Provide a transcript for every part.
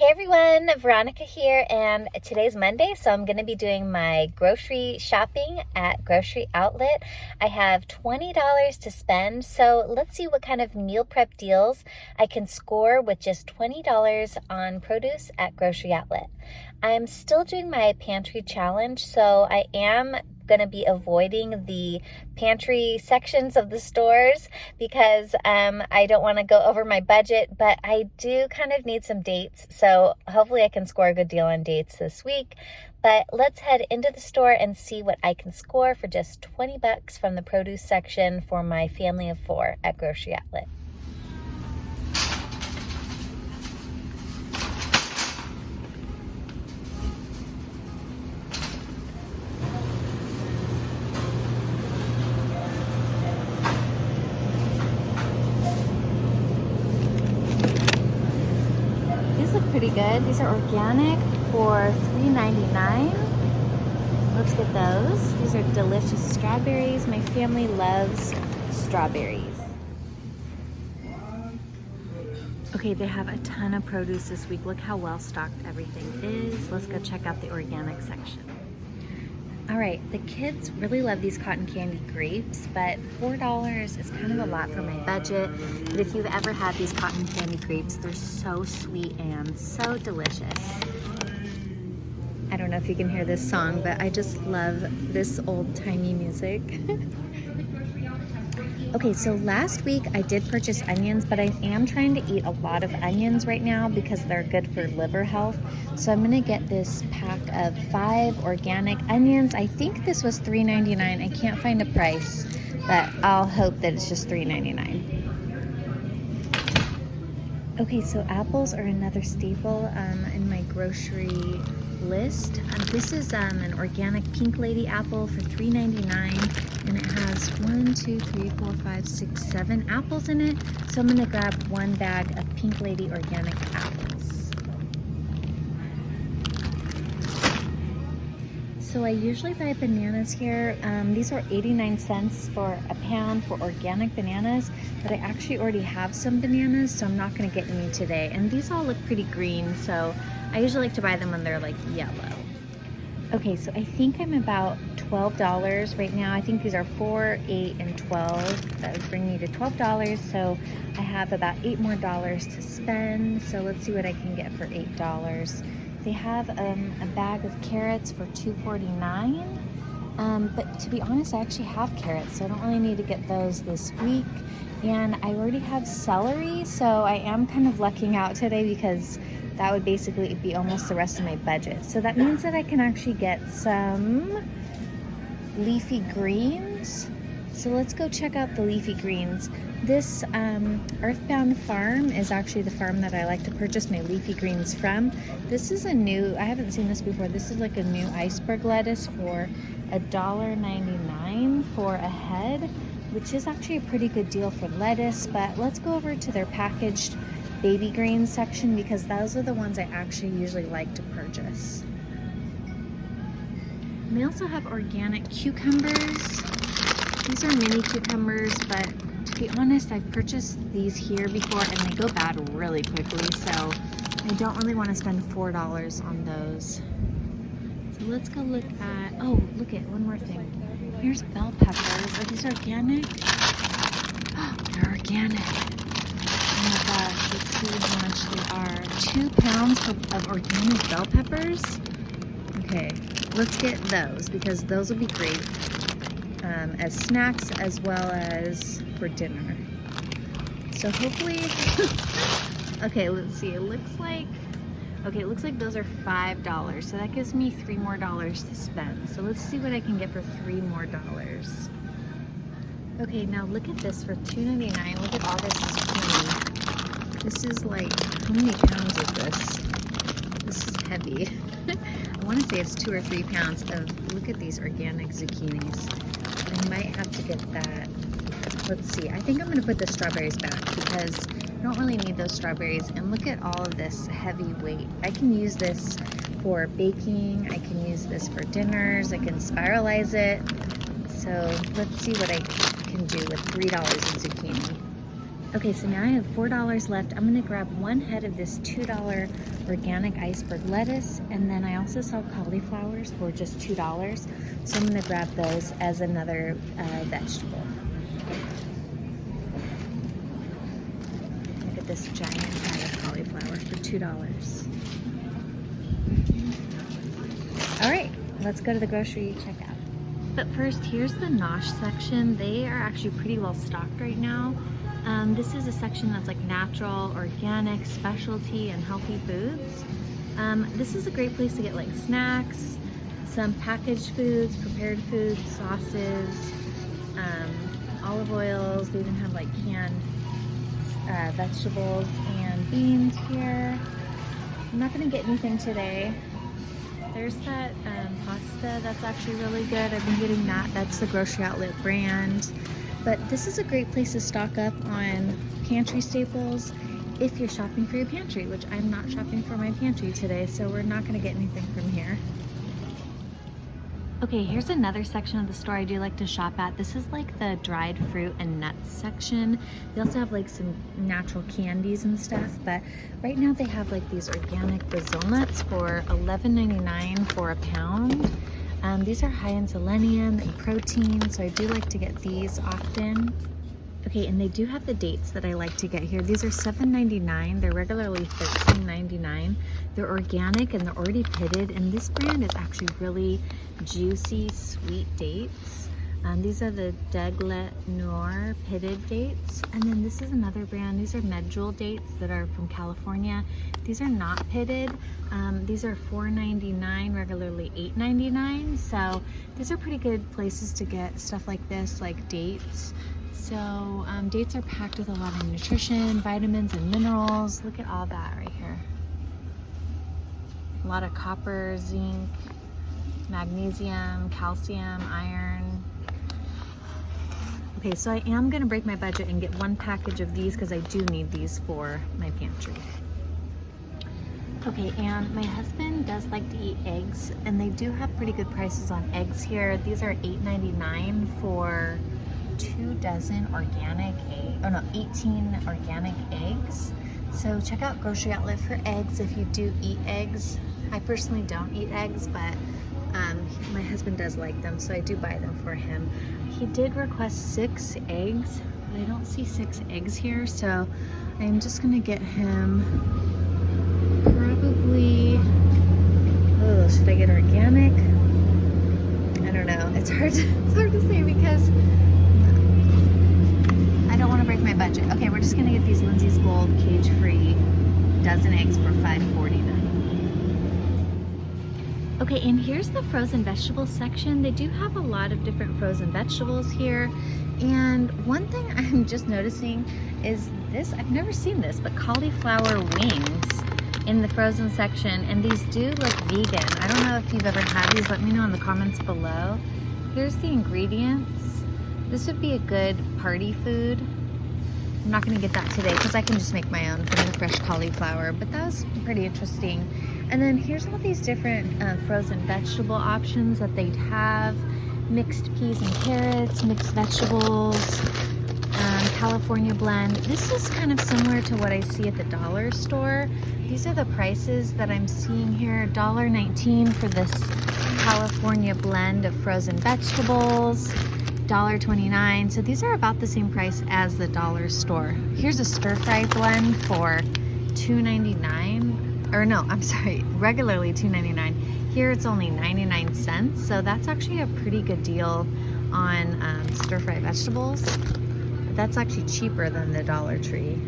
Hey everyone, Veronica here, and today's Monday, so I'm going to be doing my grocery shopping at Grocery Outlet. I have $20 to spend, so let's see what kind of meal prep deals I can score with just $20 on produce at Grocery Outlet. I'm still doing my pantry challenge, so I am going to be avoiding the pantry sections of the stores because I don't want to go over my budget, but I do kind of need some dates, so hopefully I can score a good deal on dates this week. But let's head into the store and see what I can score for just 20 bucks from the produce section for my family of 4 at Grocery Outlet. These look pretty good. These are organic for $3.99. Let's get those. These are delicious strawberries. My family loves strawberries. Okay, they have a ton of produce this week. Look how well stocked everything is. Let's go check out the organic section. All right, the kids really love these cotton candy grapes, but $4 is kind of a lot for my budget. But if you've ever had these cotton candy grapes, they're so sweet and so delicious. I don't know if you can hear this song, but I just love this old-timey music. Okay, so last week I did purchase onions, but I am trying to eat a lot of onions right now because they're good for liver health. So I'm gonna get this pack of 5 organic onions. I think this was $3.99. I can't find a price, but I'll hope that it's just $3.99. Okay, so apples are another staple in my grocery list. This is an organic Pink Lady apple for $3.99, and it has 7 apples in it. So I'm gonna grab 1 bag of Pink Lady organic apples. So I usually buy bananas here. These are 89 cents for a pound for organic bananas, but I actually already have some bananas, so I'm not gonna get any today. And these all look pretty green, so I usually like to buy them when they're like yellow. Okay, so I think I'm about $12 right now. I think these are 4, 8, and 12. That would bring me to $12. So I have about $8 more to spend. So let's see what I can get for $8. They have a bag of carrots for $2.49. But to be honest, I actually have carrots, so I don't really need to get those this week. And I already have celery, so I am kind of lucking out today because that would basically be almost the rest of my budget. So that means that I can actually get some leafy greens. So let's go check out the leafy greens. This Earthbound Farm is actually the farm that I like to purchase my leafy greens from. This is a new, I haven't seen this before. This is like a new iceberg lettuce for $1.99 for a head, which is actually a pretty good deal for lettuce. But let's go over to their packaged baby greens section because those are the ones I actually usually like to purchase. And they also have organic cucumbers. These are mini cucumbers, but to be honest, I've purchased these here before and they go bad really quickly, so I don't really want to spend $4 on those. So let's go look at, oh, look at one more thing. Here's bell peppers. Are these organic? Oh, they're organic. Oh my gosh, let's see how much they are. 2 pounds of organic bell peppers. Okay, let's get those because those will be great as snacks as well as for dinner. So hopefully, okay, let's see. It looks like those are $5. So that gives me $3 more to spend. So let's see what I can get for $3 more. Okay, now look at this for $2.99. Look at all this zucchini. This is like, how many pounds is this? This is heavy. I want to say it's 2 or 3 pounds of, look at these organic zucchinis. I might have to get that. Let's see. I think I'm going to put the strawberries back because I don't really need those strawberries. And look at all of this heavy weight. I can use this for baking. I can use this for dinners. I can spiralize it. So let's see what I can do with $3 in zucchini. Okay, so now I have $4 left. I'm gonna grab one head of this $2 organic iceberg lettuce, and then I also sell cauliflowers for just $2. So I'm gonna grab those as another vegetable. Look at this giant head of cauliflower for $2. All right, let's go to the grocery checkout. But first, here's the nosh section. They are actually pretty well stocked right now. This is a section that's like natural, organic, specialty, and healthy foods. This is a great place to get like snacks, some packaged foods, prepared foods, sauces, olive oils. They even have like canned vegetables and beans here. I'm not gonna get anything today. There's that pasta that's actually really good. I've been getting that. That's the Grocery Outlet brand. But this is a great place to stock up on pantry staples if you're shopping for your pantry, which I'm not shopping for my pantry today, so we're not gonna get anything from here. Okay, here's another section of the store I do like to shop at. This is like the dried fruit and nuts section. They also have like some natural candies and stuff, but right now they have like these organic Brazil nuts for $11.99 for a pound. These are high in selenium and protein, so I do like to get these often. Okay, and they do have the dates that I like to get here. These are $7.99. They're regularly $13.99. They're organic and they're already pitted, and this brand is actually really juicy, sweet dates. These are the Deglet Noir pitted dates. And then this is another brand. These are Medjool dates that are from California. These are not pitted. These are $4.99, regularly $8.99. So these are pretty good places to get stuff like this, like dates. So dates are packed with a lot of nutrition, vitamins and minerals. Look at all that right here. A lot of copper, zinc, magnesium, calcium, iron. Okay, so I am gonna break my budget and get one package of these because I do need these for my pantry. Okay, and my husband does like to eat eggs, and they do have pretty good prices on eggs here. These are $8.99 for 2 dozen organic eggs, oh no, 18 organic eggs. So check out Grocery Outlet for eggs if you do eat eggs. I personally don't eat eggs, but my husband does like them, so I do buy them for him. He did request 6 eggs, but I don't see 6 eggs here, so I'm just gonna get him probably, oh, should I get organic? I don't know. It's hard to say because I don't want to break my budget. Okay, we're just gonna get these Lindsay's Gold cage-free dozen eggs for $5.49. Okay, and here's the frozen vegetables section. They do have a lot of different frozen vegetables here. And one thing I'm just noticing is this, I've never seen this, but cauliflower wings in the frozen section. And these do look vegan. I don't know if you've ever had these. Let me know in the comments below. Here's the ingredients. This would be a good party food. I'm not gonna get that today because I can just make my own from the fresh cauliflower, but that was pretty interesting. And then here's all these different frozen vegetable options that they'd have. Mixed peas and carrots, mixed vegetables, California blend. This is kind of similar to what I see at the dollar store. These are the prices that I'm seeing here. $1.19 for this California blend of frozen vegetables. $1.29. So these are about the same price as the dollar store. Here's a stir-fry blend for $2.99. Or no, I'm sorry, regularly $2.99. Here it's only 99 cents. So that's actually a pretty good deal on stir-fry vegetables. That's actually cheaper than the Dollar Tree.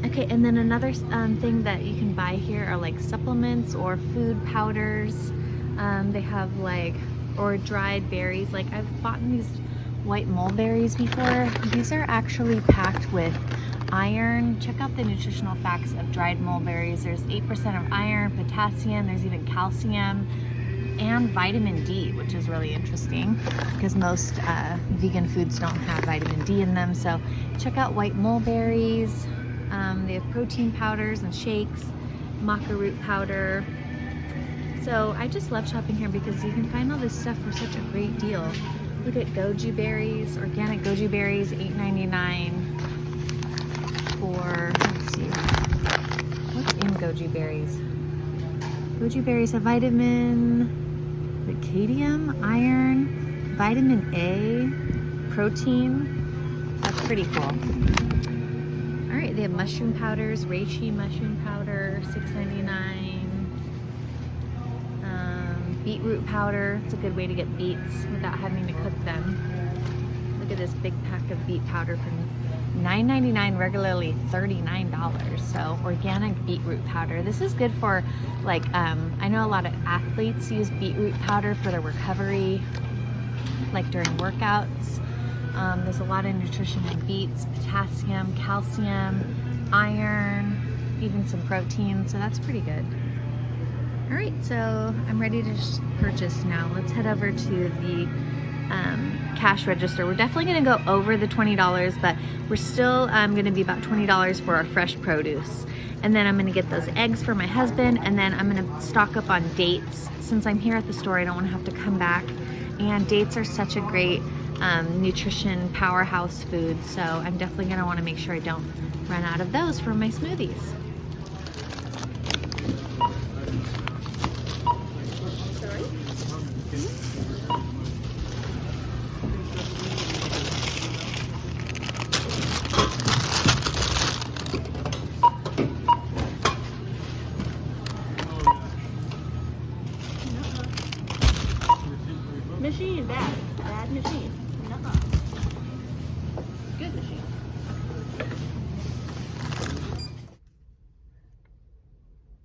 Okay, and then another thing that you can buy here are like supplements or food powders. They have like, or dried berries. Like I've bought these white mulberries before. These are actually packed with iron. Check out the nutritional facts of dried mulberries. There's 8% of iron, potassium, there's even calcium, and vitamin D, which is really interesting because most vegan foods don't have vitamin D in them. So check out white mulberries. They have protein powders and shakes, maca root powder. So I just love shopping here because you can find all this stuff for such a great deal. Look at goji berries, organic goji berries, $8.99 for, let's see, what's in goji berries? Goji berries have vitamin, cadmium, iron, vitamin A, protein. That's pretty cool. All right, they have mushroom powders, reishi mushroom powder, $6.99. Beetroot powder, it's a good way to get beets without having to cook them. Look at this big pack of beet powder for $9.99, regularly $39. So organic beetroot powder. This is good for, like, I know a lot of athletes use beetroot powder for their recovery, like during workouts. There's a lot of nutrition in beets, potassium, calcium, iron, even some protein, so that's pretty good. All right, so I'm ready to purchase now. Let's head over to the cash register. We're definitely gonna go over the $20, but we're still gonna be about $20 for our fresh produce. And then I'm gonna get those eggs for my husband, and then I'm gonna stock up on dates. Since I'm here at the store, I don't wanna have to come back. And dates are such a great nutrition powerhouse food, so I'm definitely gonna wanna make sure I don't run out of those for my smoothies. Machine, bad machine. Good machine.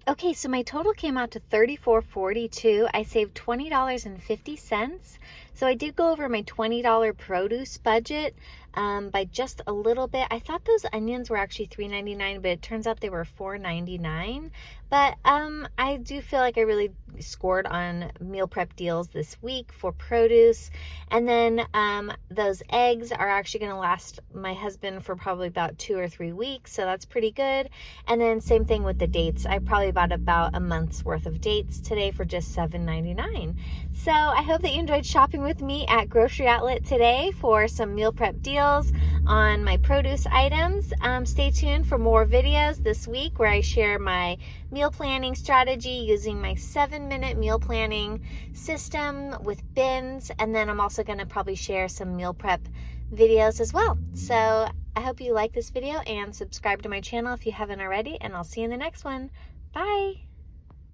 Okay, so my total came out to $34.42. I saved $20.50. So I did go over my $20 produce budget by just a little bit. I thought those onions were actually $3.99, but it turns out they were $4.99. But I do feel like I really scored on meal prep deals this week for produce. And then those eggs are actually going to last my husband for probably about 2 or 3 weeks, so that's pretty good. And then same thing with the dates. I probably bought about a month's worth of dates today for just $7.99. So I hope that you enjoyed shopping with me at Grocery Outlet today for some meal prep deals on my produce items. Stay tuned for more videos this week where I share my meal planning strategy using my 7-minute meal planning system with bins, and then I'm also going to probably share some meal prep videos as well. So I hope you like this video and subscribe to my channel if you haven't already, and I'll see you in the next one. Bye!